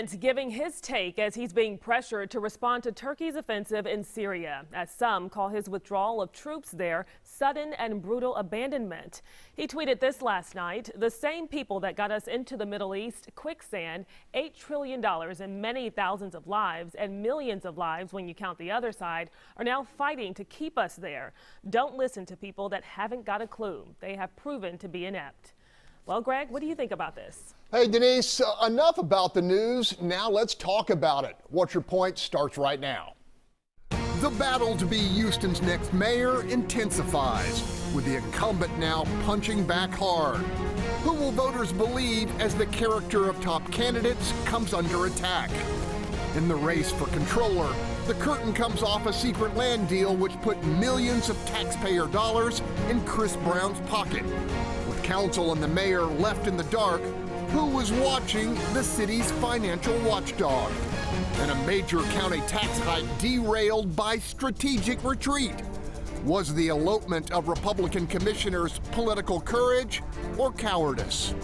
President giving his take as he's being pressured to respond to Turkey's offensive in Syria, as some call his withdrawal of troops there sudden and brutal abandonment. He tweeted this last night: the same people that got us into the Middle East quicksand, $8 trillion and many thousands of lives and millions of lives when you count the other side, are now fighting to keep us there. Don't listen to people that haven't got a clue. They have proven to be inept. Well, Greg, what do you think about this? Hey, Denise, enough about the news. Now let's talk about it. What's Your Point starts right now. The battle to be Houston's next mayor intensifies, with the incumbent now punching back hard. Who will voters believe as the character of top candidates comes under attack? In the race for controller, the curtain comes off a secret land deal which put millions of taxpayer dollars in Chris Brown's pocket. With council and the mayor left in the dark, who was watching the city's financial watchdog? And a major county tax hike derailed by strategic retreat. Was the elopement of Republican commissioners political courage or cowardice?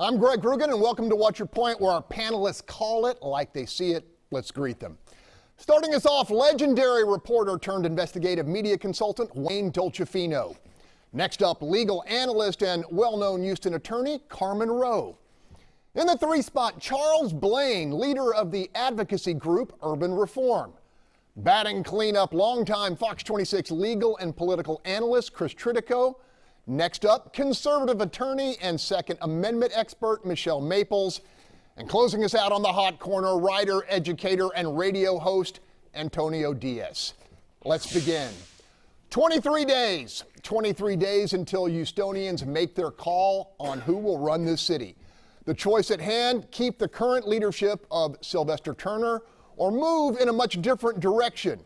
I'm Greg Groogan, and welcome to What's Your Point, where our panelists call it like they see it. Let's greet them. Starting us off, legendary reporter turned investigative media consultant Wayne Dolcefino. Next up, legal analyst and well-known Houston attorney Carmen Roe. In the three spot, Charles Blain, leader of the advocacy group Urban Reform. Batting cleanup, longtime Fox 26 legal and political analyst Chris Tritico. Next up, conservative attorney and Second Amendment expert Michele Maples. And closing us out on the hot corner, writer, educator, and radio host Antonio Diaz. Let's begin. 23 days until Houstonians make their call on who will run this city. The choice at hand: keep the current leadership of Sylvester Turner or move in a much different direction.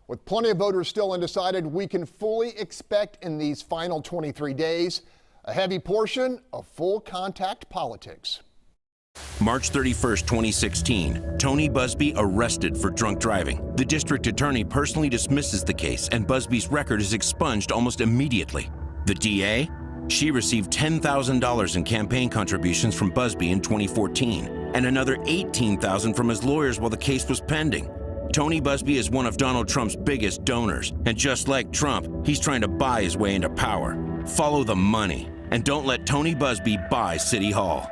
With plenty of voters still undecided, we can fully expect in these final 23 days a heavy portion of full contact politics. March 31st, 2016, Tony Busby arrested for drunk driving. The district attorney personally dismisses the case, and Busby's record is expunged almost immediately. The DA? She received $10,000 in campaign contributions from Busby in 2014, and another $18,000 from his lawyers while the case was pending. Tony Busby is one of Donald Trump's biggest donors, and just like Trump, he's trying to buy his way into power. Follow the money, and don't let Tony Busby buy City Hall.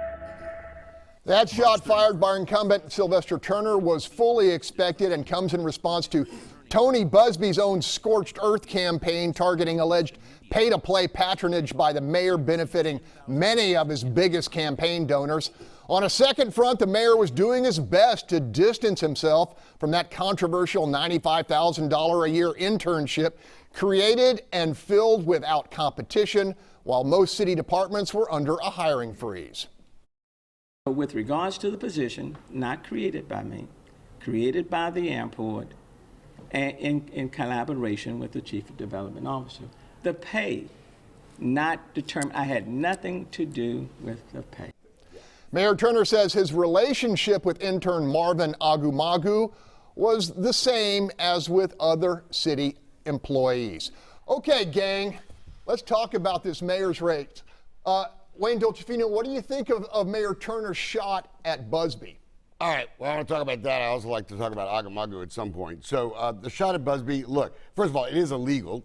That shot fired by incumbent Sylvester Turner was fully expected and comes in response to Tony Busby's own scorched earth campaign targeting alleged pay-to-play patronage by the mayor, benefiting many of his biggest campaign donors. On a second front, the mayor was doing his best to distance himself from that controversial $95,000 a year internship created and filled without competition, while most city departments were under a hiring freeze. With regards to the position, not created by me, created by the airport, and in collaboration with the Chief of Development Officer, the pay, not determined. I had nothing to do with the pay. Mayor Turner says his relationship with intern Marvin Agumagu was the same as with other city employees. Okay, gang, let's talk about this mayor's race. Wayne Dolcefino, what do you think of Mayor Turner's shot at Busby? All right, well, I want to talk about that. I also like to talk about Agumagu at some point. So the shot at Busby, look, first of all, it is illegal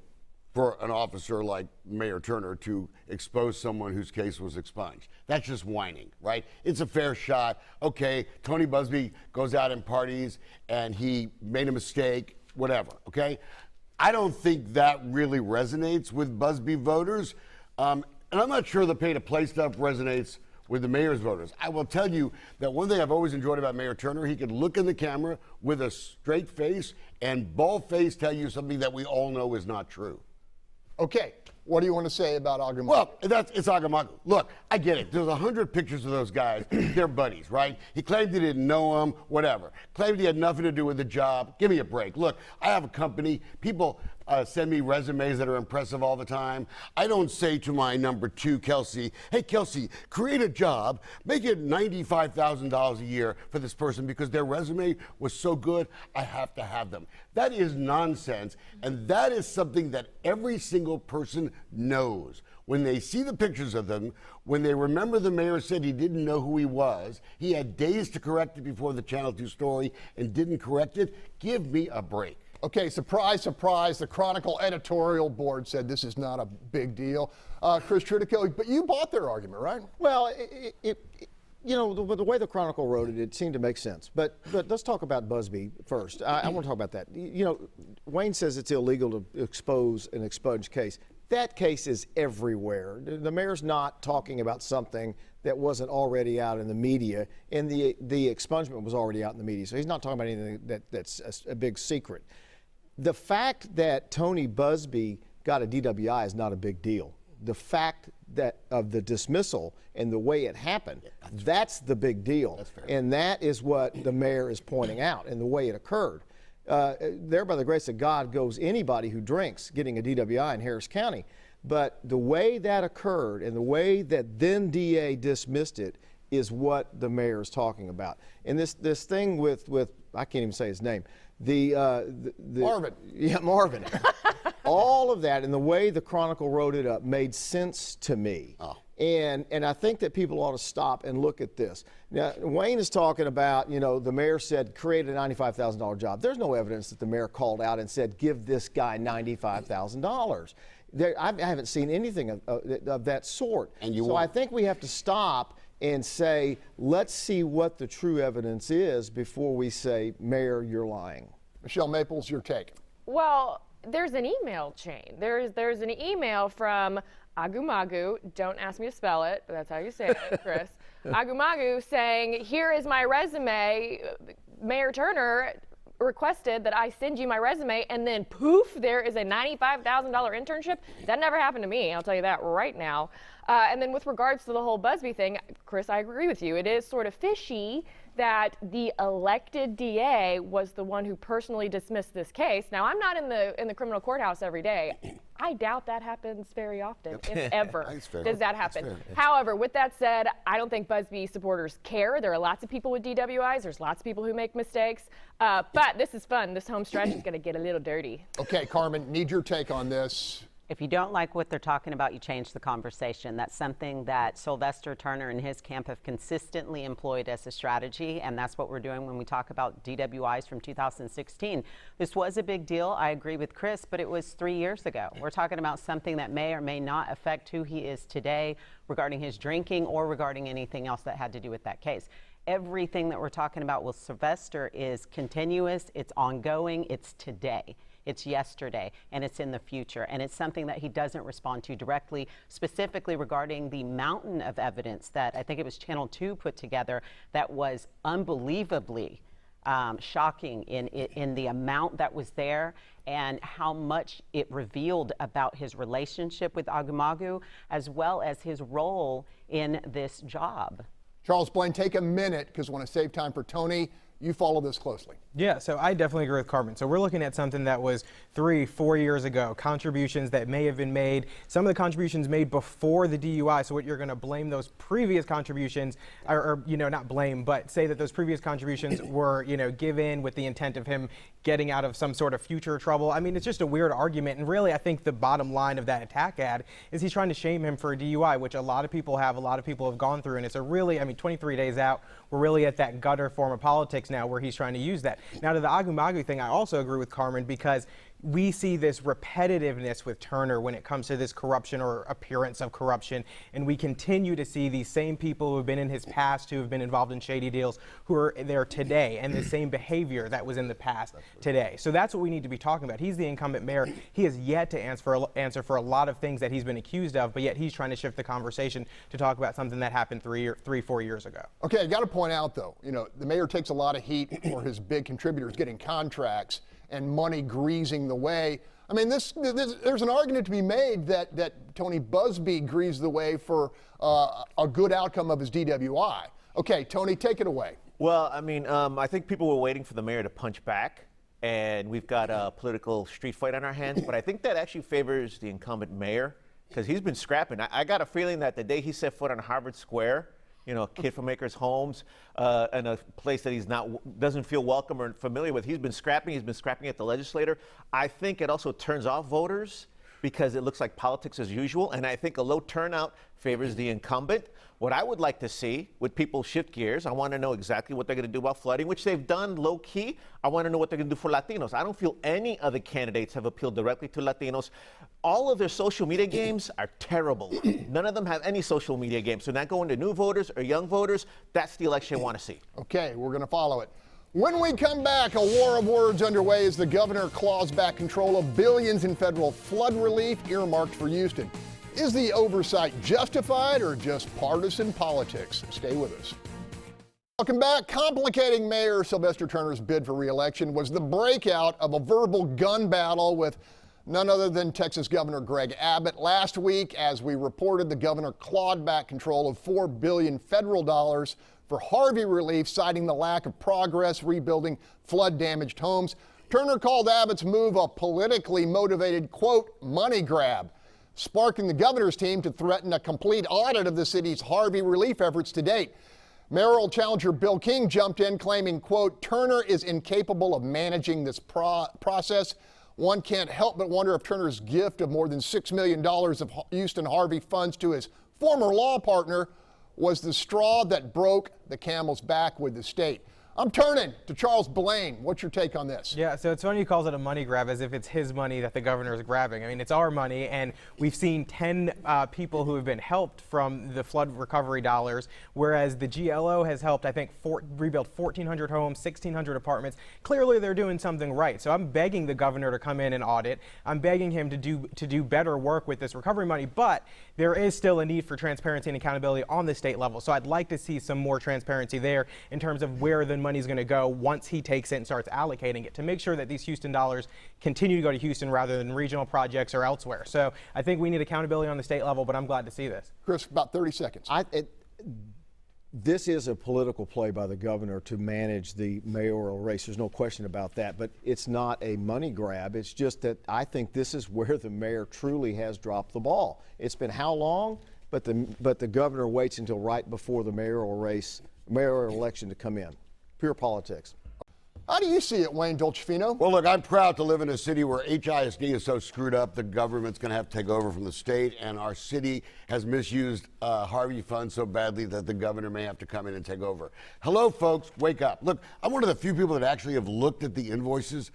for an officer like Mayor Turner to expose someone whose case was expunged. That's just whining, right? It's a fair shot. Okay, Tony Busby goes out and parties and he made a mistake, whatever, okay? I don't think that really resonates with Busby voters. And I'm not sure the pay-to-play stuff resonates with the mayor's voters. I will tell you that one thing I've always enjoyed about Mayor Turner, he could look in the camera with a straight face and bald-faced tell you something that we all know is not true. Okay, what do you want to say about Agumagu? Well, it's Agumagu. Look, I get it. There's 100 pictures of those guys. They're buddies, right? He claimed he didn't know them, whatever. Claimed he had nothing to do with the job. Give me a break. Look, I have a company. People send me resumes that are impressive all the time. I don't say to my number 2, Kelsey, hey, Kelsey, create a job, make it $95,000 a year for this person because their resume was so good, I have to have them. That is nonsense, and that is something that every single person knows. When they see the pictures of them, when they remember the mayor said he didn't know who he was, he had days to correct it before the Channel 2 story and didn't correct it, give me a break. Okay, surprise, surprise, the Chronicle editorial board said this is not a big deal. Chris Tritico, but you bought their argument, right? Well, you know, the way the Chronicle wrote it, it seemed to make sense. But let's talk about Busby first. I want to talk about that. You know, Wayne says it's illegal to expose an expunged case. That case is everywhere. The mayor's not talking about something that wasn't already out in the media, and the expungement was already out in the media. So he's not talking about anything that's a big secret. The fact that Tony Busby got a DWI is not a big deal. The fact that of the dismissal and the way it happened, that's the big deal. That's fair. And that is what the mayor is pointing out and the way it occurred. There, by the grace of God, goes anybody who drinks getting a DWI in Harris County. But the way that occurred and the way that then DA dismissed it is what the mayor is talking about. And this thing with I can't even say his name. Marvin. Yeah, Marvin. All of that and the way the Chronicle wrote it up made sense to me. Oh. And I think that people ought to stop and look at this. Now, Wayne is talking about, you know, the mayor said create a $95,000 job. There's no evidence that the mayor called out and said give this guy $95,000. I haven't seen anything of that sort. And so I think we have to stop and say, let's see what the true evidence is before we say, Mayor, you're lying. Michele Maples, your take. Well, there's an email chain. There's an email from Agumagu. Don't ask me to spell it, but that's how you say it, Chris. Agumagu saying, here is my resume. Mayor Turner requested that I send you my resume, and then poof, there is a $95,000 internship. That never happened to me, I'll tell you that right now. And then with regards to the whole Busby thing, Chris, I agree with you. It is sort of fishy that the elected DA was the one who personally dismissed this case. Now, I'm not in the criminal courthouse every day. I doubt that happens very often, if ever. Does that happen? However, with that said, I don't think Busby supporters care. There are lots of people with DWIs. There's lots of people who make mistakes. But this is fun. This home stretch is going to get a little dirty. Okay, Carmen, need your take on this. If you don't like what they're talking about, you change the conversation. That's something that Sylvester Turner and his camp have consistently employed as a strategy, and that's what we're doing when we talk about DWIs from 2016. This was a big deal. I agree with Chris, but it was 3 years ago. We're talking about something that may or may not affect who he is today regarding his drinking or regarding anything else that had to do with that case. Everything that we're talking about with Sylvester is continuous, it's ongoing, it's today. It's yesterday, and it's in the future, and it's something that he doesn't respond to directly, specifically regarding the mountain of evidence that I think it was Channel 2 put together that was unbelievably shocking in the amount that was there and how much it revealed about his relationship with Agumagu, as well as his role in this job. Charles Blain, take a minute, because I want to save time for Tony. You follow this closely. Yeah, so I definitely agree with Carmen. So we're looking at something that was 3-4 years ago, contributions that may have been made, some of the contributions made before the DUI. So what you're going to blame those previous contributions, or you know, not blame, but say that those previous contributions were, you know, given with the intent of him getting out of some sort of future trouble. I mean, it's just a weird argument. And really, I think the bottom line of that attack ad is he's trying to shame him for a DUI, which a lot of people have gone through. And it's a really, I mean, 23 days out, we're really at that gutter form of politics now where he's trying to use that. Now, to the Agumagu thing, I also agree with Carmen, because we see this repetitiveness with Turner when it comes to this corruption or appearance of corruption, and we continue to see these same people who have been in his past, who have been involved in shady deals, who are there today, and the same behavior that was in the past today. So that's what we need to be talking about. He's the incumbent mayor. He has yet to answer for a lot of things that he's been accused of, but yet he's trying to shift the conversation to talk about something that happened 3-4 years ago. Okay, I got to point out, though, you know, the mayor takes a lot of heat for his big contributors getting contracts and money greasing the way. I mean, there's an argument to be made that Tony Busby greased the way for a good outcome of his DWI. Okay, Tony, take it away. Well, I mean, I think people were waiting for the mayor to punch back, and we've got a political street fight on our hands. But I think that actually favors the incumbent mayor because he's been scrapping. I got a feeling that the day he set foot on Harvard Square, you know, Kid from Maker's Homes, and a place that he's doesn't feel welcome or familiar with, he's been scrapping. He's been scrapping at the legislature. I think it also turns off voters because it looks like politics as usual, and I think a low turnout favors the incumbent. What I would like to see with people shift gears, I want to know exactly what they're going to do about flooding, which they've done low key. I want to know what they're going to do for Latinos. I don't feel any other candidates have appealed directly to Latinos. All of their social media games are terrible. None of them have any social media games. So not going to new voters or young voters, that's the election I want to see. Okay, we're going to follow it. When we come back, a war of words underway as the governor claws back control of billions in federal flood relief earmarked for Houston. Is the oversight justified or just partisan politics? Stay with us. Welcome back. Complicating Mayor Sylvester Turner's bid for re-election was the breakout of a verbal gun battle with none other than Texas Governor Greg Abbott. Last week, as we reported, the governor clawed back control of $4 billion federal dollars for Harvey relief, citing the lack of progress rebuilding flood-damaged homes. Turner called Abbott's move a politically motivated, quote, money grab, sparking the governor's team to threaten a complete audit of the city's Harvey relief efforts to date. Mayoral challenger Bill King jumped in, claiming, quote, Turner is incapable of managing this process. One can't help but wonder if Turner's gift of more than $6 million of Houston Harvey funds to his former law partner was the straw that broke the camel's back with the state. I'm turning to Charles Blain. What's your take on this? Yeah, so it's funny he calls it a money grab as if it's his money that the governor is grabbing. I mean, it's our money, and we've seen 10 people who have been helped from the flood recovery dollars, whereas the GLO has helped, I think, rebuild 1,400 homes, 1,600 apartments. Clearly, they're doing something right. So I'm begging the governor to come in and audit. I'm begging him to do better work with this recovery money, but there is still a need for transparency and accountability on the state level. So I'd like to see some more transparency there in terms of where the money's going to go once he takes it and starts allocating it, to make sure that these Houston dollars continue to go to Houston rather than regional projects or elsewhere. So I think we need accountability on the state level, but I'm glad to see this. Chris, about 30 seconds. This is a political play by the governor to manage the mayoral race. There's no question about that, but it's not a money grab. It's just that I think this is where the mayor truly has dropped the ball. It's been how long? But the governor waits until right before the mayoral election to come in. Pure politics. How do you see it, Wayne Dolcefino? Well, look, I'm proud to live in a city where HISD is so screwed up, the government's going to have to take over from the state, and our city has misused Harvey funds so badly that the governor may have to come in and take over. Hello, folks, wake up. Look, I'm one of the few people that actually have looked at the invoices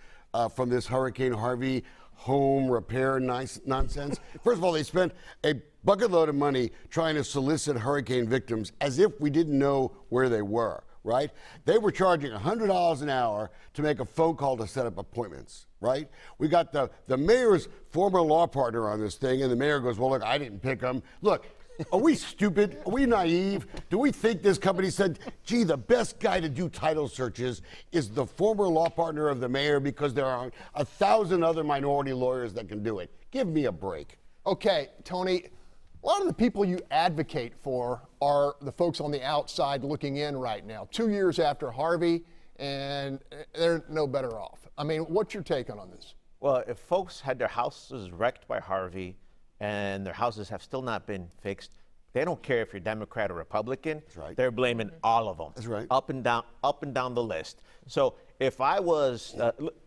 from this Hurricane Harvey home repair nonsense. First of all, they spent a bucket load of money trying to solicit hurricane victims as if we didn't know where they were. Right? They were charging $100 an hour to make a phone call to set up appointments, right? We got the mayor's former law partner on this thing, and the mayor goes, well, look, I didn't pick him. Look, are we stupid? Are we naive? Do we think this company said, gee, the best guy to do title searches is the former law partner of the mayor because there are 1,000 other minority lawyers that can do it? Give me a break. Okay, Tony. A lot of the people you advocate for are the folks on the outside looking in right now, 2 years after Harvey, and they're no better off. I mean, what's your take on this? Well, if folks had their houses wrecked by Harvey and their houses have still not been fixed, they don't care if you're Democrat or Republican. That's right. They're blaming all of them. That's right. Up and down the list. So if I was,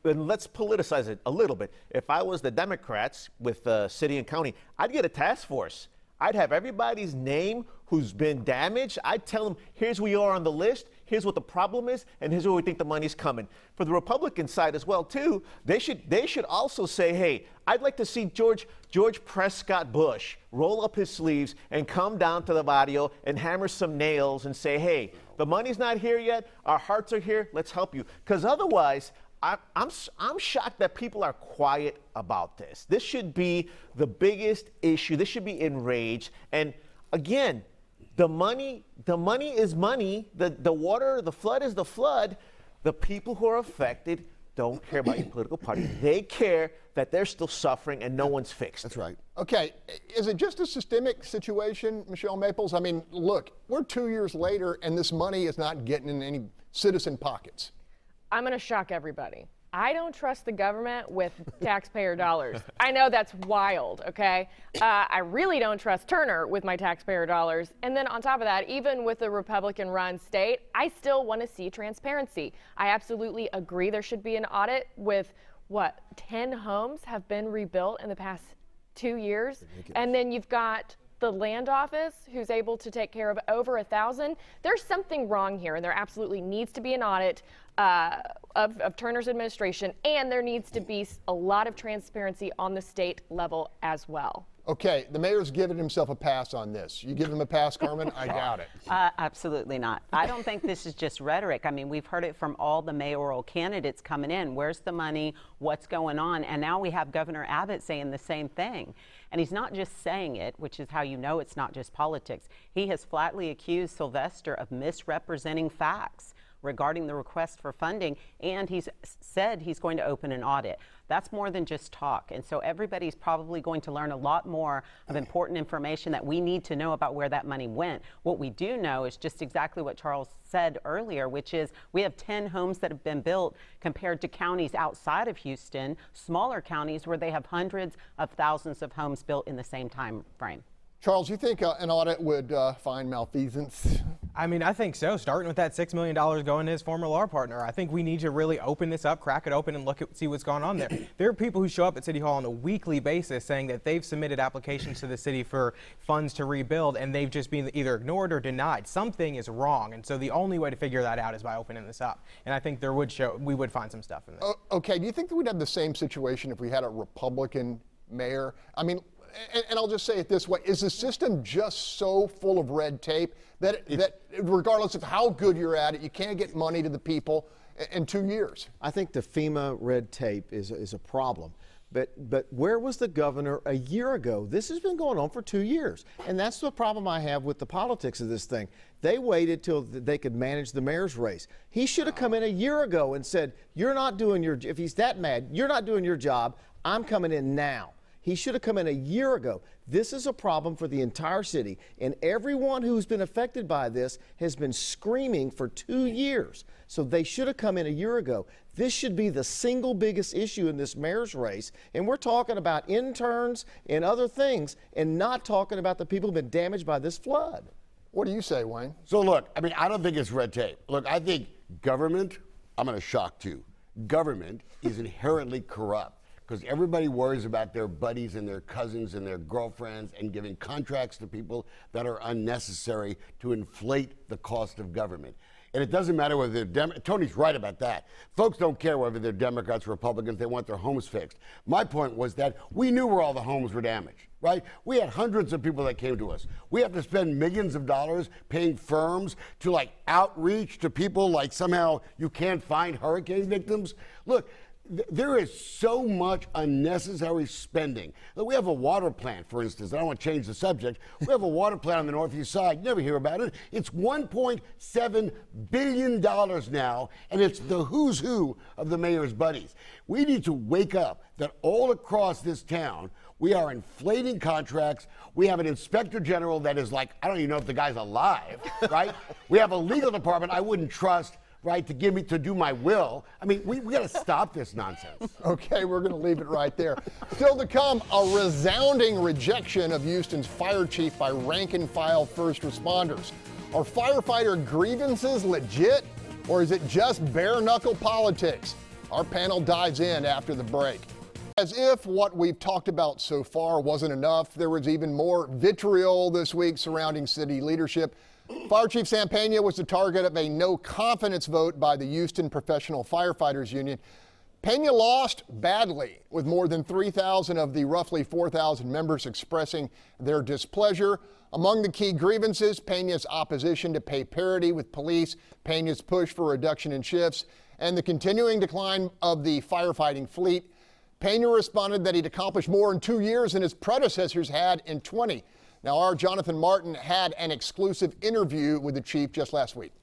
and let's politicize it a little bit. If I was the Democrats with city and county, I'd get a task force. I'd have everybody's name who's been damaged. I'd tell them, here's where you are on the list, here's what the problem is, and here's where we think the money's coming. For the Republican side as well, too, they should also say, hey, I'd like to see George Prescott Bush roll up his sleeves and come down to the barrio and hammer some nails and say, hey, the money's not here yet, our hearts are here, let's help you. Because otherwise, I'm shocked that people are quiet about this. This should be the biggest issue. This should be enraged. And again, the money is money. The water, the flood is the flood. The people who are affected don't care about your political party. They care that they're still suffering and no one's fixed. That's right. Okay, is it just a systemic situation, Michele Maples? I mean, look, we're 2 years later and this money is not getting in any citizen pockets. I'm going to shock everybody. I don't trust the government with taxpayer dollars. I know that's wild, okay? I really don't trust Turner with my taxpayer dollars. And then on top of that, even with a Republican-run state, I still want to see transparency. I absolutely agree there should be an audit with, 10 homes have been rebuilt in the past 2 years? And then you've got the land office who's able to take care of over 1,000. There's something wrong here, and there absolutely needs to be an audit of Turner's administration, and there needs to be a lot of transparency on the state level as well. Okay, the mayor's given himself a pass on this. You give him a pass, Carmen? I doubt it. Absolutely not. I don't think this is just rhetoric. I mean, we've heard it from all the mayoral candidates coming in. Where's the money? What's going on? And now we have Governor Abbott saying the same thing. And he's not just saying it, which is how you know it's not just politics. He has flatly accused Sylvester of misrepresenting facts regarding the request for funding, and he's said he's going to open an audit. That's more than just talk. And so everybody's probably going to learn a lot more of important information that we need to know about where that money went. What we do know is just exactly what Charles said earlier, which is we have 10 homes that have been built compared to counties outside of Houston, smaller counties where they have hundreds of thousands of homes built in the same time frame. Charles, you think an audit would find malfeasance? I mean, I think so. Starting with that $6 million going to his former law partner. I think we need to really open this up, crack it open, and see what's going on there. There are people who show up at City Hall on a weekly basis saying that they've submitted applications to the city for funds to rebuild, and they've just been either ignored or denied. Something is wrong, and so the only way to figure that out is by opening this up. And I think we would find some stuff in there. Okay, do you think that we'd have the same situation if we had a Republican mayor? I mean, and I'll just say it this way, is the system just so full of red tape that regardless of how good you're at it, you can't get money to the people in 2 years? I think the FEMA red tape is a problem. But where was the governor a year ago? This has been going on for 2 years. And that's the problem I have with the politics of this thing. They waited till they could manage the mayor's race. He should have come in a year ago and said, you're not doing if he's that mad, you're not doing your job, I'm coming in now. He should have come in a year ago. This is a problem for the entire city, and everyone who's been affected by this has been screaming for 2 years. So they should have come in a year ago. This should be the single biggest issue in this mayor's race, and we're talking about interns and other things and not talking about the people who've been damaged by this flood. What do you say, Wayne? So look, I mean, I don't think it's red tape. Look, I think government, I'm going to shock too, government is inherently corrupt. Because everybody worries about their buddies and their cousins and their girlfriends and giving contracts to people that are unnecessary to inflate the cost of government. And it doesn't matter whether they're Tony's right about that. Folks don't care whether they're Democrats or Republicans. They want their homes fixed. My point was that we knew where all the homes were damaged, right? We had hundreds of people that came to us. We have to spend millions of dollars paying firms to outreach to people like somehow you can't find hurricane victims. Look, there is so much unnecessary spending. Look, we have a water plant, for instance. I don't want to change the subject. We have a water plant on the Northeast side. You never hear about it. It's $1.7 billion now, and it's the who's who of the mayor's buddies. We need to wake up that all across this town, we are inflating contracts. We have an inspector general that is I don't even know if the guy's alive, right? We have a legal department I wouldn't trust, right, to do my will. I mean, we got to stop this nonsense. Okay, we're going to leave it right there. Still to come, a resounding rejection of Houston's fire chief by rank-and-file first responders. Are firefighter grievances legit, or is it just bare-knuckle politics? Our panel dives in after the break. As if what we've talked about so far wasn't enough, there was even more vitriol this week surrounding city leadership. Fire Chief Sam Pena was the target of a no-confidence vote by the Houston Professional Firefighters Union. Pena lost badly, with more than 3,000 of the roughly 4,000 members expressing their displeasure. Among the key grievances, Pena's opposition to pay parity with police, Pena's push for reduction in shifts, and the continuing decline of the firefighting fleet. Pena responded that he'd accomplished more in 2 years than his predecessors had in 20. Now, our Jonathan Martin had an exclusive interview with the chief just last week.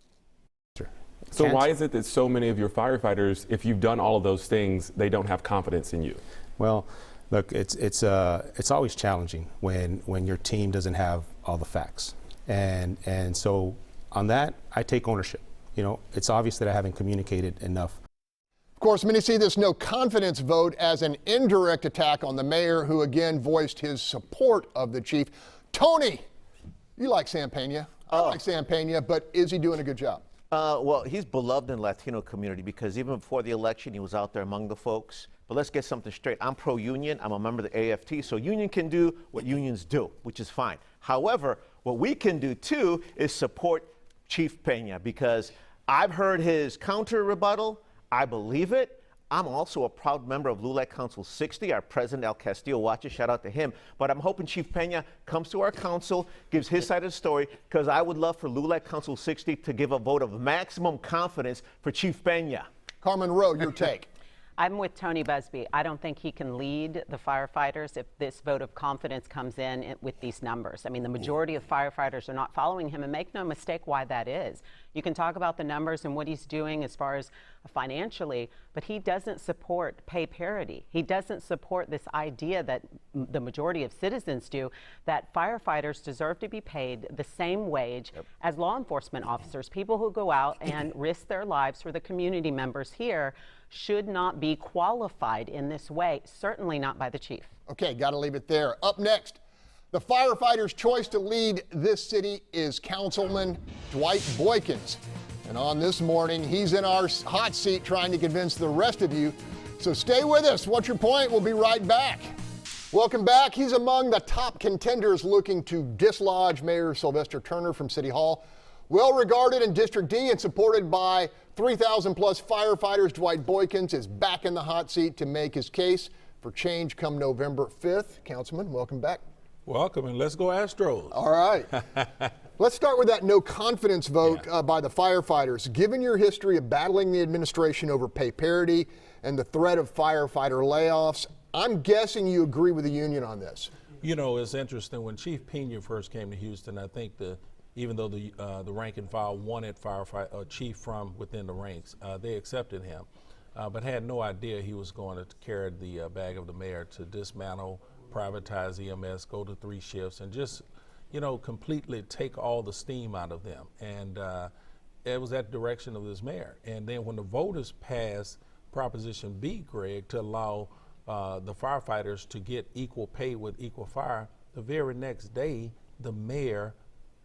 So why is it that so many of your firefighters, if you've done all of those things, they don't have confidence in you? Well, look, it's always challenging when your team doesn't have all the facts. And so on that, I take ownership. You know, it's obvious that I haven't communicated enough. Of course, many see this no confidence vote as an indirect attack on the mayor, who again voiced his support of the chief. Tony, you like Sam Pena. I like Sam Pena, but is he doing a good job? Well, he's beloved in the Latino community because even before the election, he was out there among the folks. But let's get something straight. I'm pro-union. I'm a member of the AFT, so union can do what unions do, which is fine. However, what we can do too is support Chief Pena, because I've heard his counter rebuttal. I believe it. I'm also a proud member of LULAC Council 60. Our president, El Castillo, watches. Shout out to him. But I'm hoping Chief Pena comes to our council, gives his side of the story, because I would love for LULAC Council 60 to give a vote of maximum confidence for Chief Pena. Carmen Roe, your take. I'm with Tony Busby. I don't think he can lead the firefighters if this vote of confidence comes in with these numbers. I mean, the majority of firefighters are not following him, and make no mistake why that is. You can talk about the numbers and what he's doing as far as financially, but he doesn't support pay parity. He doesn't support this idea that the majority of citizens do, that firefighters deserve to be paid the same wage as law enforcement officers. People who go out and risk their lives for the community members here should not be qualified in this way, certainly not by the chief. Okay, got to leave it there. Up next, the firefighter's choice to lead this city is Councilman Dwight Boykins. And on this morning, he's in our hot seat trying to convince the rest of you. So stay with us. What's your point? We'll be right back. Welcome back. He's among the top contenders looking to dislodge Mayor Sylvester Turner from City Hall. Well regarded in District D and supported by 3,000 plus firefighters, Dwight Boykins is back in the hot seat to make his case for change come November 5th. Councilman, welcome back. Welcome, and let's go Astros. All right. Let's start with that no confidence vote by the firefighters. Given your history of battling the administration over pay parity and the threat of firefighter layoffs, I'm guessing you agree with the union on this. You know, it's interesting. When Chief Pena first came to Houston, I think even though the rank and file wanted a chief from within the ranks, they accepted him, but had no idea he was going to carry the bag of the mayor to dismantle, privatize EMS, go to 3 shifts, and just, you know, completely take all the steam out of them. And it was that direction of this mayor. And then when the voters passed Proposition B, Greg, to allow the firefighters to get equal pay with equal fire, the very next day, the mayor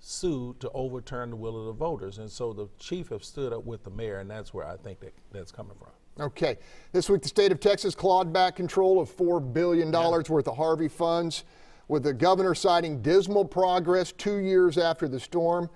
sued to overturn the will of the voters. And so the chief have stood up with the mayor, and that's where I think that's coming from. Okay. This week, the state of Texas clawed back control of $4 billion worth of Harvey funds, with the governor citing dismal progress 2 years after the storm.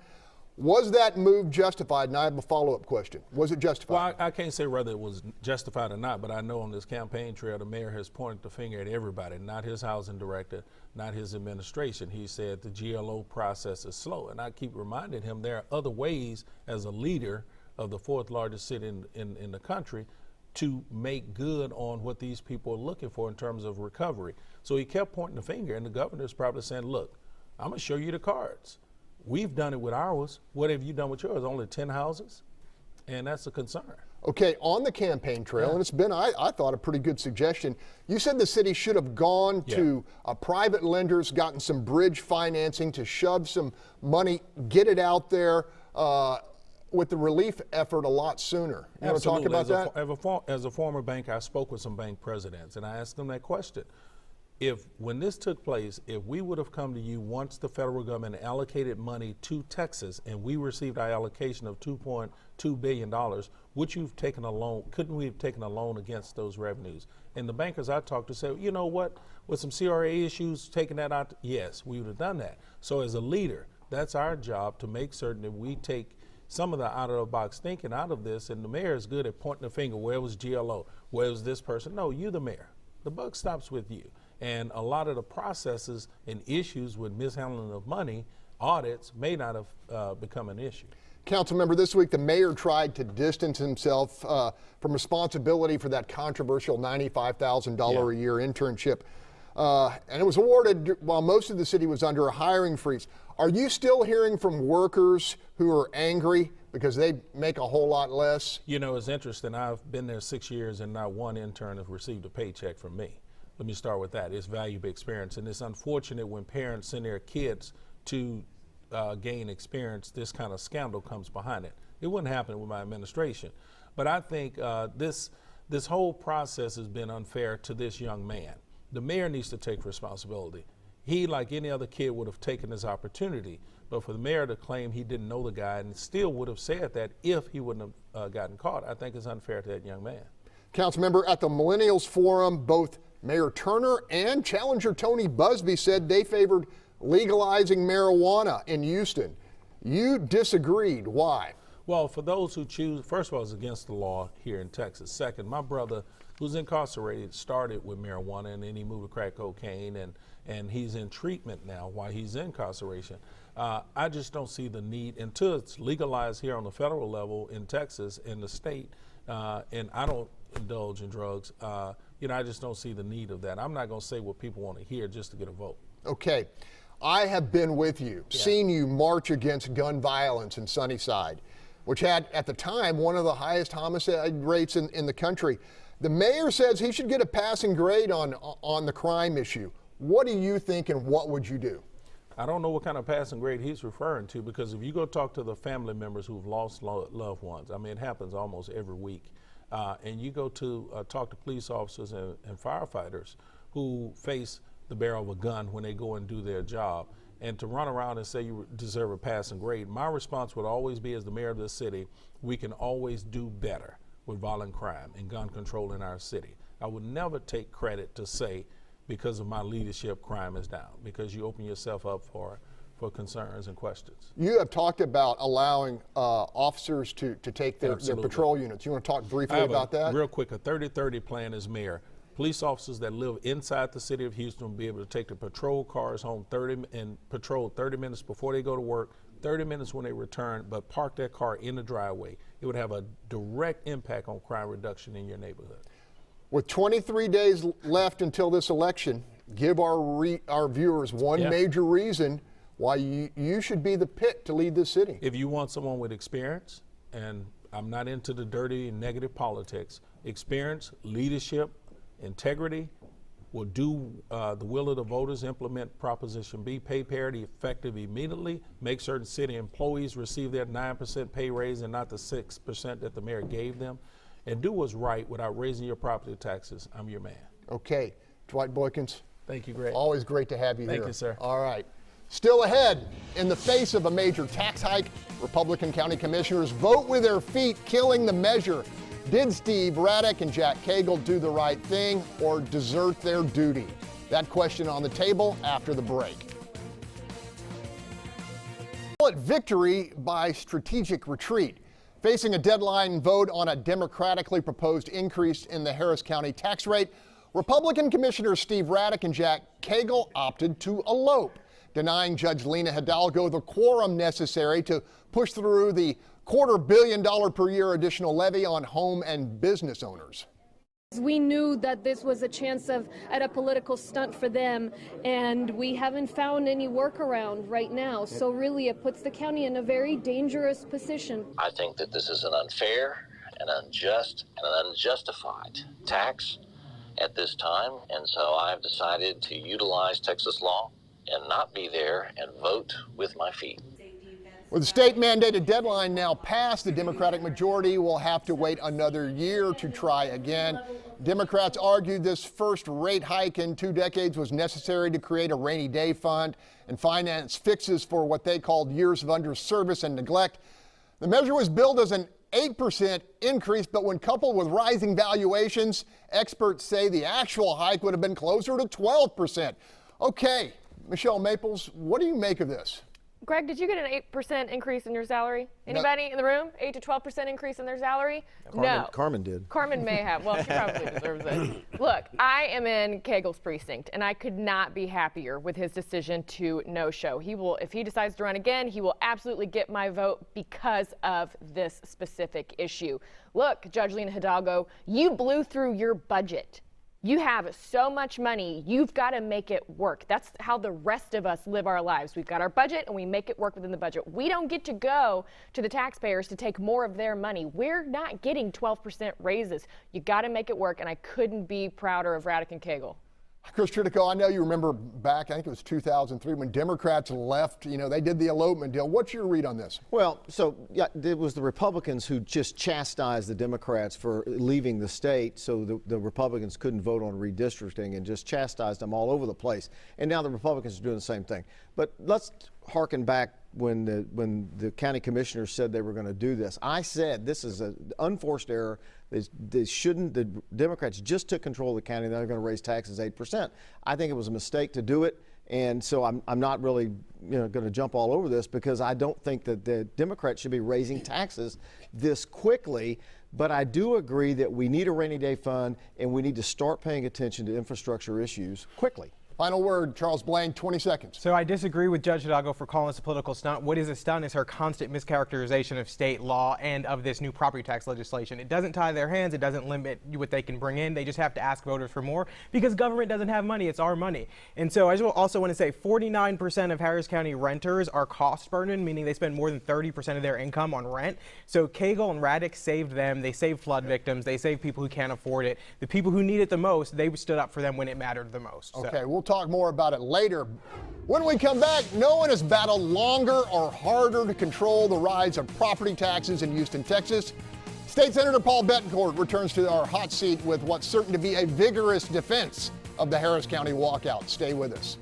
Was that move justified? And I have a follow-up question. Was it justified? Well, I can't say whether it was justified or not, but I know on this campaign trail, the mayor has pointed the finger at everybody, not his housing director, not his administration. He said the GLO process is slow. And I keep reminding him there are other ways as a leader of the 4th largest city in the country to make good on what these people are looking for in terms of recovery. So he kept pointing the finger, and the governor's probably saying, look, I'm going to show you the cards. We've done it with ours. What have you done with yours? Only 10 houses? And that's a concern. Okay, on the campaign trail, and it's been, I thought, a pretty good suggestion. You said the city should have gone to private lenders, gotten some bridge financing to shove some money, get it out there with the relief effort a lot sooner. You want to talk about that? As a former banker, I spoke with some bank presidents, and I asked them that question. When this took place, if we would have come to you once the federal government allocated money to Texas and we received our allocation of $2.2 billion, couldn't we have taken a loan against those revenues? And the bankers I talked to said, you know what, with some CRA issues, taking that out, yes, we would have done that. So as a leader, that's our job to make certain that we take some of the out-of-the-box thinking out of this, and the mayor is good at pointing the finger. Where was GLO? Where was this person? No, you the mayor. The buck stops with you. And a lot of the processes and issues with mishandling of money, audits, may not have become an issue. Councilmember, this week the mayor tried to distance himself from responsibility for that controversial $95,000 a year internship. And it was awarded while most of the city was under a hiring freeze. Are you still hearing from workers who are angry because they make a whole lot less? You know, it's interesting. I've been there 6 years and not one intern has received a paycheck from me. Let me start with that. It's valuable experience. And it's unfortunate when parents send their kids to gain experience, this kind of scandal comes behind it. It wouldn't happen with my administration. But I think This whole process has been unfair to this young man. The mayor needs to take responsibility. He, like any other kid, would have taken this opportunity, but for the mayor to claim he didn't know the guy and still would have said that if he wouldn't have gotten caught, I think is unfair to that young man. Councilmember, at the Millennials Forum, both Mayor Turner and challenger Tony Busby said they favored legalizing marijuana in Houston. You disagreed. Why? Well, for those who choose, first of all, it's against the law here in Texas. Second, my brother, who's incarcerated, started with marijuana and then he moved to crack cocaine, and he's in treatment now while he's in incarceration. I just don't see the need until it's legalized here on the federal level in Texas, in the state, and I don't indulge in drugs. I just don't see the need of that. I'm not going to say what people want to hear just to get a vote. Okay. I have been with you, seen you march against gun violence in Sunnyside, which had, at the time, one of the highest homicide rates in the country. The mayor says he should get a passing grade on the crime issue. What do you think, and what would you do? I don't know what kind of passing grade he's referring to, because if you go talk to the family members who've lost loved ones, I mean, it happens almost every week, and you go to talk to police officers and firefighters who face the barrel of a gun when they go and do their job, and to run around and say you deserve a passing grade, my response would always be, as the mayor of the city, we can always do better with violent crime and gun control in our city. I would never take credit to say, because of my leadership, crime is down, because you open yourself up for concerns and questions. You have talked about allowing officers to take their patrol units. You want to talk briefly about that? Real quick, a 30-30 plan as mayor. Police officers that live inside the city of Houston will be able to take their patrol cars home and patrol 30 minutes before they go to work, 30 minutes when they return, but park their car in the driveway. It would have a direct impact on crime reduction in your neighborhood. With 23 days left until this election, give our viewers one major reason why you should be the pick to lead this city. If you want someone with experience, and I'm not into the dirty and negative politics, experience, leadership, integrity, will do the will of the voters, implement Proposition B, pay parity effective immediately, make certain city employees receive their 9% pay raise and not the 6% that the mayor gave them, and do what's right without raising your property taxes. I'm your man. Okay. Dwight Boykins. Thank you, Greg. Always great to have you here. Thank you, sir. All right. Still ahead, in the face of a major tax hike, Republican county commissioners vote with their feet, killing the measure. Did Steve Raddick and Jack Cagle do the right thing or desert their duty? That question on the table after the break. Victory by strategic retreat. Facing a deadline vote on a democratically proposed increase in the Harris County tax rate, Republican Commissioners Steve Raddick and Jack Cagle opted to elope, denying Judge Lena Hidalgo the quorum necessary to push through the $250 million per year additional levy on home and business owners. We knew that this was a chance at a political stunt for them, and we haven't found any workaround right now. So really it puts the county in a very dangerous position. I think that this is an unfair and unjust and an unjustified tax at this time, and so I've decided to utilize Texas law and not be there and vote with my feet. With the state-mandated deadline now passed, the Democratic majority will have to wait another year to try again. Democrats argued this first rate hike in 2 decades was necessary to create a rainy day fund and finance fixes for what they called years of underservice and neglect. The measure was billed as an 8% increase, but when coupled with rising valuations, experts say the actual hike would have been closer to 12%. Okay, Michele Maples, what do you make of this? Greg, did you get an 8% increase in your salary? Anybody in the room? 8 to 12% increase in their salary? No. Carmen did. Carmen may have. Well, she probably deserves it. Look, I am in Cagle's precinct, and I could not be happier with his decision to no-show. He will, if he decides to run again, he will absolutely get my vote because of this specific issue. Look, Judge Lena Hidalgo, you blew through your budget. You have so much money, you've got to make it work. That's how the rest of us live our lives. We've got our budget and we make it work within the budget. We don't get to go to the taxpayers to take more of their money. We're not getting 12% raises. You got to make it work, and I couldn't be prouder of Raddick and Cagle. Chris Tritico, I know you remember back, I think it was 2003, when Democrats left, they did the elopement deal. What's your read on this? Well, so yeah, it was the Republicans who just chastised the Democrats for leaving the state, so the Republicans couldn't vote on redistricting, and just chastised them all over the place. And now the Republicans are doing the same thing. But let's harken back when the county commissioners said they were going to do this. I said this is an unforced error. They shouldn't. The Democrats just took control of the county. They're going to raise taxes 8%. I think it was a mistake to do it, and so I'm not really going to jump all over this, because I don't think that the Democrats should be raising taxes this quickly. But I do agree that we need a rainy day fund, and we need to start paying attention to infrastructure issues quickly. Final word, Charles Blain, 20 seconds. So I disagree with Judge Hidalgo for calling this a political stunt. What is a stunt is her constant mischaracterization of state law and of this new property tax legislation. It doesn't tie their hands. It doesn't limit what they can bring in. They just have to ask voters for more, because government doesn't have money. It's our money. And so I also want to say 49% of Harris County renters are cost burdened, meaning they spend more than 30% of their income on rent. So Cagle and Raddick saved them. They saved flood victims. They saved people who can't afford it. The people who need it the most, they stood up for them when it mattered the most. Okay, we'll talk more about it later. When we come back, no one has battled longer or harder to control the rise of property taxes in Houston, Texas. State Senator Paul Bettencourt returns to our hot seat with what's certain to be a vigorous defense of the Harris County walkout. Stay with us.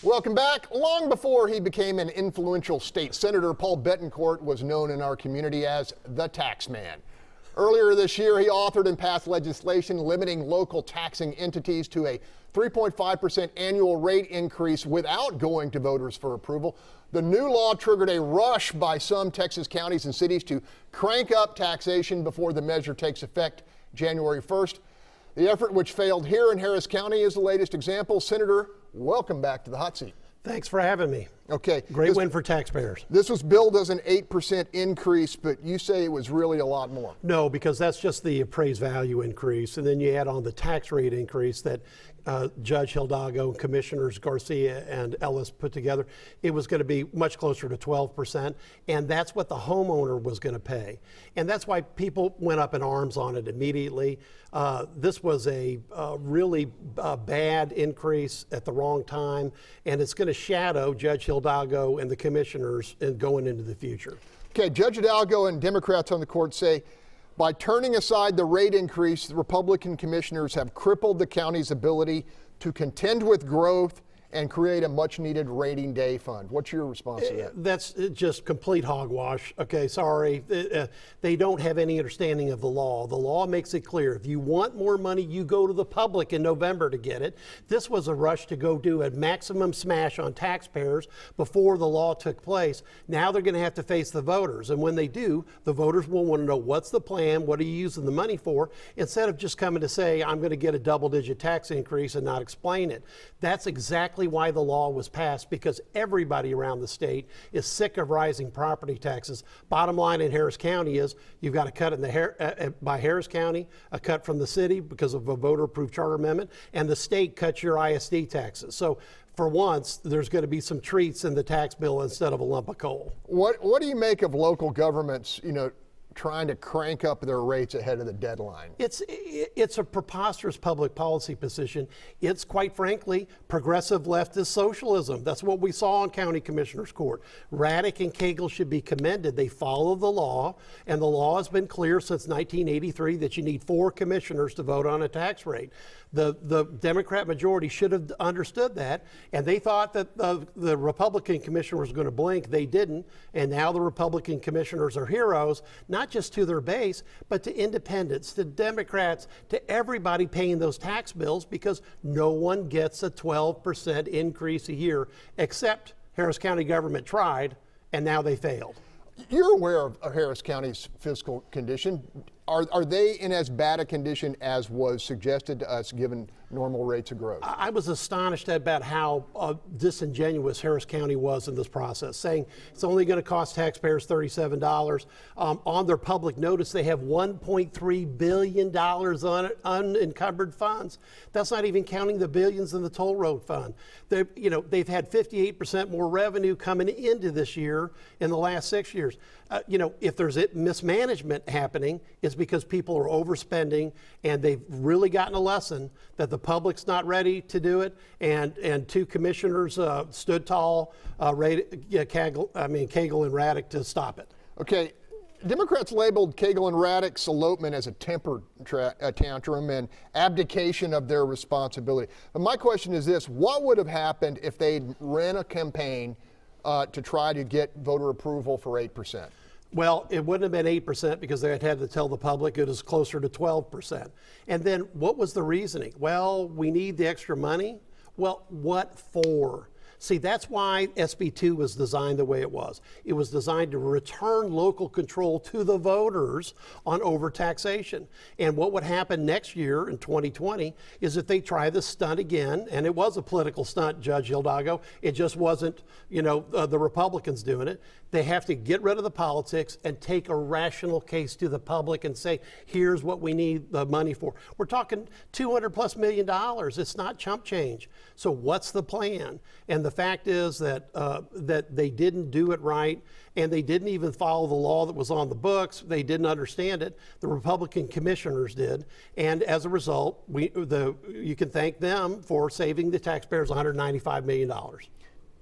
Welcome back. Long before he became an influential state senator, Paul Bettencourt was known in our community as the tax man. Earlier this year, he authored and passed legislation limiting local taxing entities to a 3.5% annual rate increase without going to voters for approval. The new law triggered a rush by some Texas counties and cities to crank up taxation before the measure takes effect January 1st. The effort, which failed here in Harris County, is the latest example. Senator, welcome back to the hot seat. Thanks for having me. Okay. Great win for taxpayers. This was billed as an 8% increase, but you say it was really a lot more. No, because that's just the appraised value increase. And then you add on the tax rate increase that Judge Hidalgo, Commissioners Garcia and Ellis put together. It was going to be much closer to 12%. And that's what the homeowner was going to pay. And that's why people went up in arms on it immediately. This was a really bad increase at the wrong time. And it's going to shadow Judge Hidalgo and the commissioners in going into the future. Okay, Judge Hidalgo and Democrats on the court say by turning aside the rate increase, the Republican commissioners have crippled the county's ability to contend with growth and create a much-needed rainy day fund. What's your response to that? That's just complete hogwash. Okay, sorry. They don't have any understanding of the law. The law makes it clear. If you want more money, you go to the public in November to get it. This was a rush to go do a maximum smash on taxpayers before the law took place. Now they're going to have to face the voters. And when they do, the voters will want to know what's the plan, what are you using the money for, instead of just coming to say, I'm going to get a double-digit tax increase and not explain it. That's exactly why the law was passed, because everybody around the state is sick of rising property taxes. Bottom line in Harris County is you've got a cut in by Harris County, a cut from the city because of a voter-approved charter amendment, and the state cuts your ISD taxes. So for once, there's going to be some treats in the tax bill instead of a lump of coal. What do you make of local governments, trying to crank up their rates ahead of the deadline? It's a preposterous public policy position. It's, quite frankly, progressive leftist socialism. That's what we saw on County Commissioners Court. Raddick and Cagle should be commended. They follow the law, and the law has been clear since 1983 that you need 4 commissioners to vote on a tax rate. The Democrat majority should have understood that, and they thought that the Republican commissioner was going to blink. They didn't, and now the Republican commissioners are heroes, not just to their base, but to independents, to Democrats, to everybody paying those tax bills, because no one gets a 12% increase a year, except Harris County government tried, and now they failed. You're aware of Harris County's fiscal condition. Are they in as bad a condition as was suggested to us given normal rates of growth? I was astonished about how disingenuous Harris County was in this process, saying it's only going to cost taxpayers $37. On their public notice, they have $1.3 billion on unencumbered funds. That's not even counting the billions in the toll road fund. They've had 58% more revenue coming into this year in the last 6 years. If there's mismanagement happening, it's because people are overspending, and they've really gotten a lesson that the public's not ready to do it. And two commissioners stood tall, Cagle and Raddick, to stop it. Okay. Democrats labeled Cagle and Raddick's elopement as a temper tantrum and abdication of their responsibility. But my question is this: what would have happened if they'd ran a campaign to try to get voter approval for 8%? Well, it wouldn't have been 8% because they had to tell the public it was closer to 12%. And then what was the reasoning? Well, we need the extra money. Well, what for? See, that's why SB 2 was designed the way it was. It was designed to return local control to the voters on overtaxation. And what would happen next year in 2020 is that they try this stunt again, and it was a political stunt, Judge Hidalgo. It just wasn't, the Republicans doing it. They have to get rid of the politics and take a rational case to the public and say, here's what we need the money for. We're talking $200+ million. It's not chump change. So what's the plan? And the fact is that that they didn't do it right, and they didn't even follow the law that was on the books. They didn't understand it. The Republican commissioners did, and as a result, you can thank them for saving the taxpayers $195 million.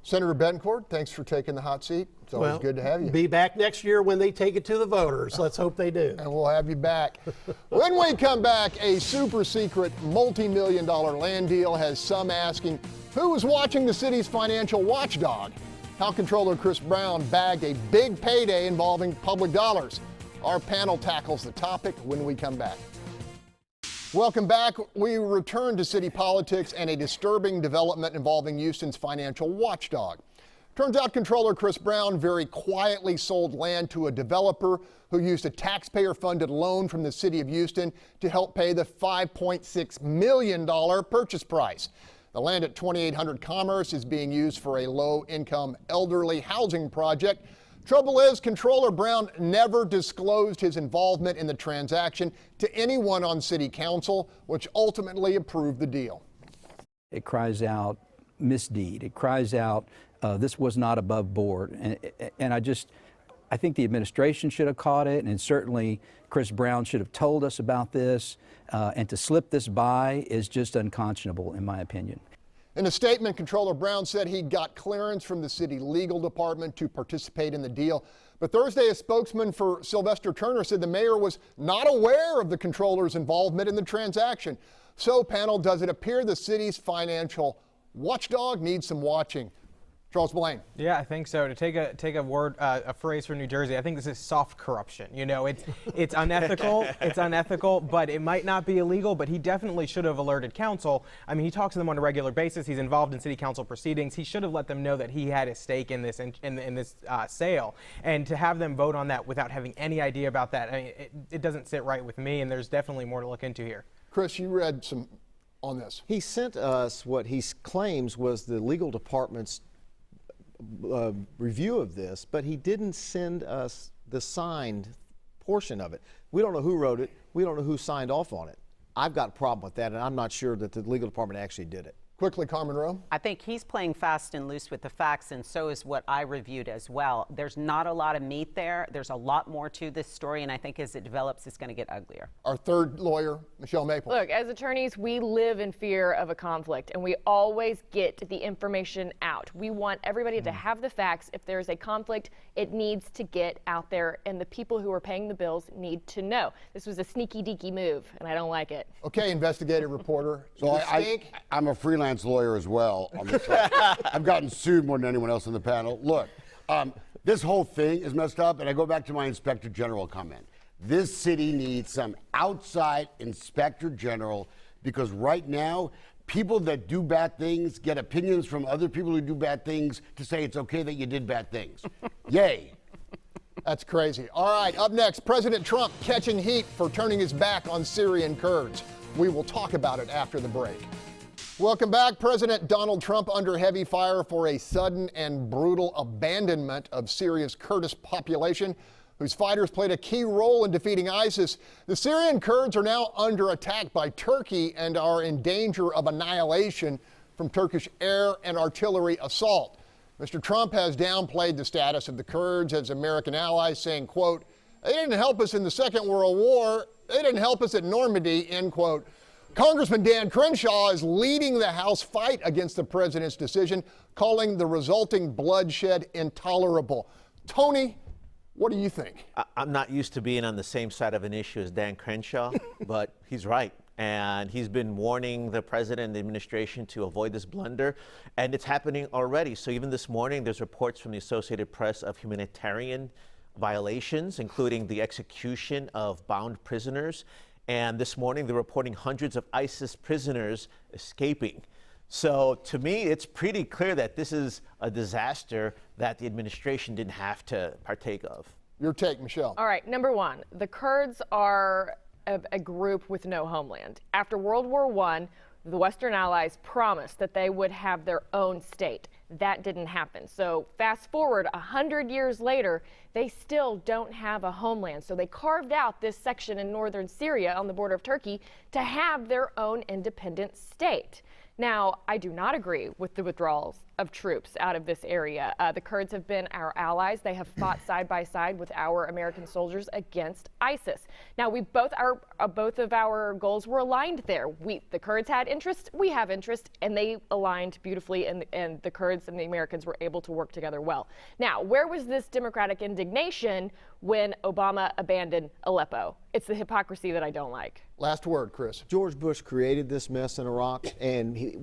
Senator Bettencourt, thanks for taking the hot seat. It's always good to have you. Be back next year when they take it to the voters. Let's hope they do. And we'll have you back. When we come back, a super secret multi-million-dollar land deal has some asking, who was watching the city's financial watchdog? How Comptroller Chris Brown bagged a big payday involving public dollars. Our panel tackles the topic when we come back. Welcome back. We return to city politics and a disturbing development involving Houston's financial watchdog. Turns out Comptroller Chris Brown very quietly sold land to a developer who used a taxpayer-funded loan from the city of Houston to help pay the $5.6 million purchase price. The land at 2800 Commerce is being used for a low-income elderly housing project. Trouble is, Comptroller Brown never disclosed his involvement in the transaction to anyone on city council, which ultimately approved the deal. It cries out misdeed. It cries out this was not above board. And I think the administration should have caught it, and certainly Chris Brown should have told us about this. And to slip this by is just unconscionable, in my opinion. In a statement, Comptroller Brown said he got clearance from the city legal department to participate in the deal. But Thursday, a spokesman for Sylvester Turner said the mayor was not aware of the comptroller's involvement in the transaction. So, panel, does it appear the city's financial watchdog needs some watching? Charles Blain. Yeah, I think so. To take a phrase from New Jersey, I think this is soft corruption. It's unethical. It's unethical, but it might not be illegal. But he definitely should have alerted council. I mean, he talks to them on a regular basis. He's involved in city council proceedings. He should have let them know that he had a stake in this in this sale. And to have them vote on that without having any idea about that, I mean, it doesn't sit right with me. And there's definitely more to look into here. Chris, you read some on this. He sent us what he claims was the legal department's review of this, but he didn't send us the signed portion of it. We don't know who wrote it. We don't know who signed off on it. I've got a problem with that, and I'm not sure that the legal department actually did it. Quickly, Carmen Roe. I think he's playing fast and loose with the facts, and so is what I reviewed as well. There's not a lot of meat there. There's a lot more to this story, and I think as it develops, it's going to get uglier. Our third lawyer, Michele Maples. Look, as attorneys, we live in fear of a conflict, and we always get the information out. We want everybody to have the facts. If there's a conflict, it needs to get out there, and the people who are paying the bills need to know. This was a sneaky deaky move, and I don't like it. Okay, investigative reporter. So I'm a freelance lawyer as well. I've gotten sued more than anyone else on the panel. Look, this whole thing is messed up, and I go back to my Inspector General comment. This city needs some outside Inspector General, because right now, people that do bad things get opinions from other people who do bad things to say it's okay that you did bad things. Yay. That's crazy. All right, up next, President Trump catching heat for turning his back on Syrian Kurds. We will talk about it after the break. Welcome back. President Donald Trump under heavy fire for a sudden and brutal abandonment of Syria's Kurdish population, whose fighters played a key role in defeating ISIS. The Syrian Kurds are now under attack by Turkey and are in danger of annihilation from Turkish air and artillery assault. Mr. Trump has downplayed the status of the Kurds as American allies, saying, quote, They didn't help us in the Second World War. They didn't help us at Normandy, end quote. Congressman Dan Crenshaw is leading the House fight against the president's decision, calling the resulting bloodshed intolerable. Tony, what do you think? I'm not used to being on the same side of an issue as Dan Crenshaw, but he's right. And he's been warning the president and the administration to avoid this blunder, and it's happening already. So even this morning, there's reports from the Associated Press of humanitarian violations, including the execution of bound prisoners. And this morning, they're reporting hundreds of ISIS prisoners escaping. So to me, it's pretty clear that this is a disaster that the administration didn't have to partake of. Your take, Michelle. All right, number one, the Kurds are a group with no homeland. After World War I, the Western Allies promised that they would have their own state. That didn't happen. So fast forward 100 years later, they still don't have a homeland. So they carved out this section in northern Syria on the border of Turkey to have their own independent state. Now, I do not agree with the withdrawals of troops out of this area. The Kurds have been our allies. They have fought side by side with our American soldiers against ISIS. Now, both of our goals were aligned there. The Kurds had interest, we have interest, and they aligned beautifully, and the Kurds and the Americans were able to work together well. Now, where was this democratic indignation when Obama abandoned Aleppo? It's the hypocrisy that I don't like. Last word, Chris. George Bush created this mess in Iraq, and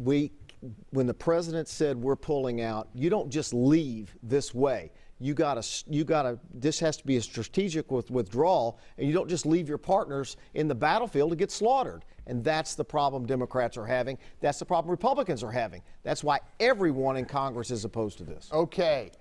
when the president said we're pulling out, you don't just leave this way. This has to be a strategic withdrawal, and you don't just leave your partners in the battlefield to get slaughtered. And that's the problem Democrats are having. That's the problem Republicans are having. That's why everyone in Congress is opposed to this. Okay.